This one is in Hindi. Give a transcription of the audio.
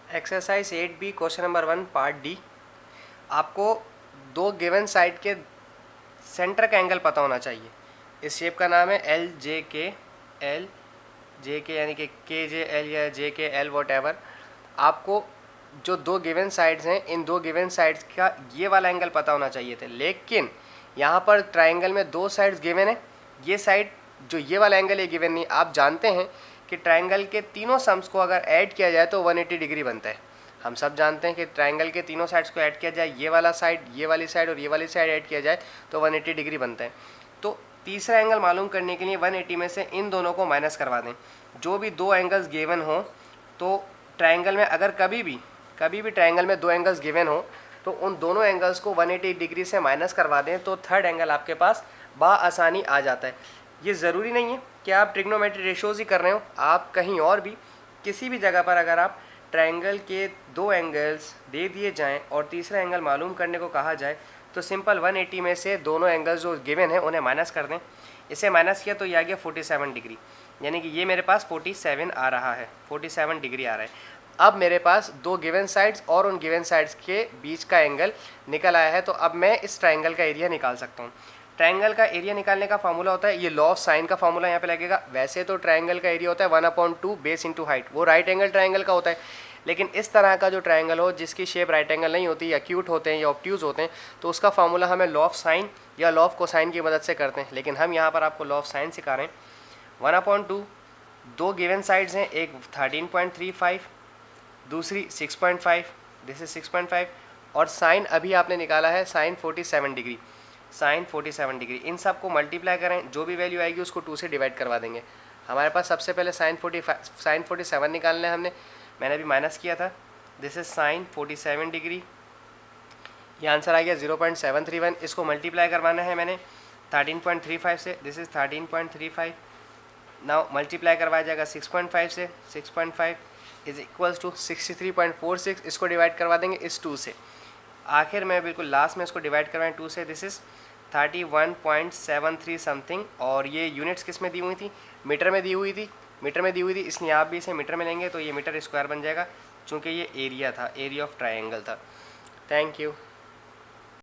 Exercise 8B question number 1 part D. आपको दो गिवन साइड के सेंटर का एंगल पता होना चाहिए। इस शेप का नाम है एल जे के यानी कि के जे एल या जे के एल वॉट एवर। आपको जो दो गिवन साइड्स हैं, इन दो गिवन साइड्स का ये वाला एंगल पता होना चाहिए थे, लेकिन यहाँ पर ट्राइंगल में दो साइड्स गिवन है। ये साइड जो ये वाला एंगल ये गिवन नहीं। आप जानते हैं कि ट्राइंगल के तीनों सम्स को अगर ऐड किया जाए तो 180 डिग्री बनता है। हम सब जानते हैं कि ट्राइंगल के तीनों साइड्स को ऐड किया जाए, ये वाला साइड, ये वाली साइड और ये वाली साइड ऐड किया जाए तो 180 डिग्री बनता है। तो तीसरा एंगल मालूम करने के लिए 180 में से इन दोनों को माइनस करवा दें। जो भी दो एंगल्स गिवन हो, तो ट्राइंगल में अगर कभी भी ट्राइंगल में दो एंगल्स गिवन हो तो उन दोनों एंगल्स को 180 डिग्री से माइनस करवा दें तो थर्ड एंगल आपके पास आसानी आ जाता है। ये ज़रूरी नहीं है कि आप ट्रिग्नोमेट्री रेशियोज ही कर रहे हो, आप कहीं और भी किसी भी जगह पर अगर आप ट्राइंगल के दो एंगल्स दे दिए जाएं और तीसरा एंगल मालूम करने को कहा जाए तो सिंपल 180 में से दोनों एंगल्स जो गिवन है उन्हें माइनस कर दें। इसे माइनस किया तो ये आ गया 47 डिग्री, यानी कि ये मेरे पास 47 आ रहा है, 47 डिग्री आ रहा है। अब मेरे पास दो गिवन साइड्स और उन गिवन साइड्स के बीच का एंगल निकल आया है, तो अब मैं इस ट्राइंगल का एरिया निकाल सकता हूँ। ट्राइंगल का एरिया निकालने का फार्मूला होता है, ये लॉ ऑफ साइन का फार्मूला यहाँ पे लगेगा। वैसे तो ट्राइंगल का एरिया होता है 1/2 बेस इंटू हाइट, वो राइट एंगल ट्राइंगल का होता है। लेकिन इस तरह का जो ट्राइंगल हो जिसकी शेप राइट एंगल नहीं होती, एक्यूट होते हैं या ऑब्ट्यूज होते हैं, तो उसका फार्मूला हमें लॉ ऑफ साइन या लॉ ऑफ कोसाइन की मदद से करते हैं। लेकिन हम यहाँ पर आपको लॉ ऑफ साइन सिखा रहे हैं। 1/2, दो गिवन साइड्स हैं, एक 13.35, दूसरी 6.5, दिस इज 6.5, और साइन अभी आपने निकाला है साइन 47 डिग्री, साइन 47 डिग्री। इन सब को मल्टीप्लाई करें, जो भी वैल्यू आएगी उसको 2 से डिवाइड करवा देंगे। हमारे पास सबसे पहले साइन 47 निकालना है हमने, मैंने अभी माइनस किया था। दिस इज साइन 47 डिग्री, ये आंसर आ गया 0.731। इसको मल्टीप्लाई करवाना है मैंने 13.35 से, दिस इज 13.35। नाउ मल्टीप्लाई करवाया जाएगा 6.5 से, 6.5 इज इक्वल्स टू 63.46। इसको डिवाइड करवा देंगे इस 2 से। आखिर में बिल्कुल लास्ट में इसको डिवाइड करवाएं 2 से, दिस इज़ 31.73 समथिंग। और ये यूनिट्स किस में दी हुई थी? मीटर में दी हुई थी, मीटर में दी हुई थी, इसलिए आप भी इसे मीटर में लेंगे तो ये मीटर स्क्वायर बन जाएगा, चूँकि ये एरिया था, एरिया ऑफ ट्राइंगल था। Thank you.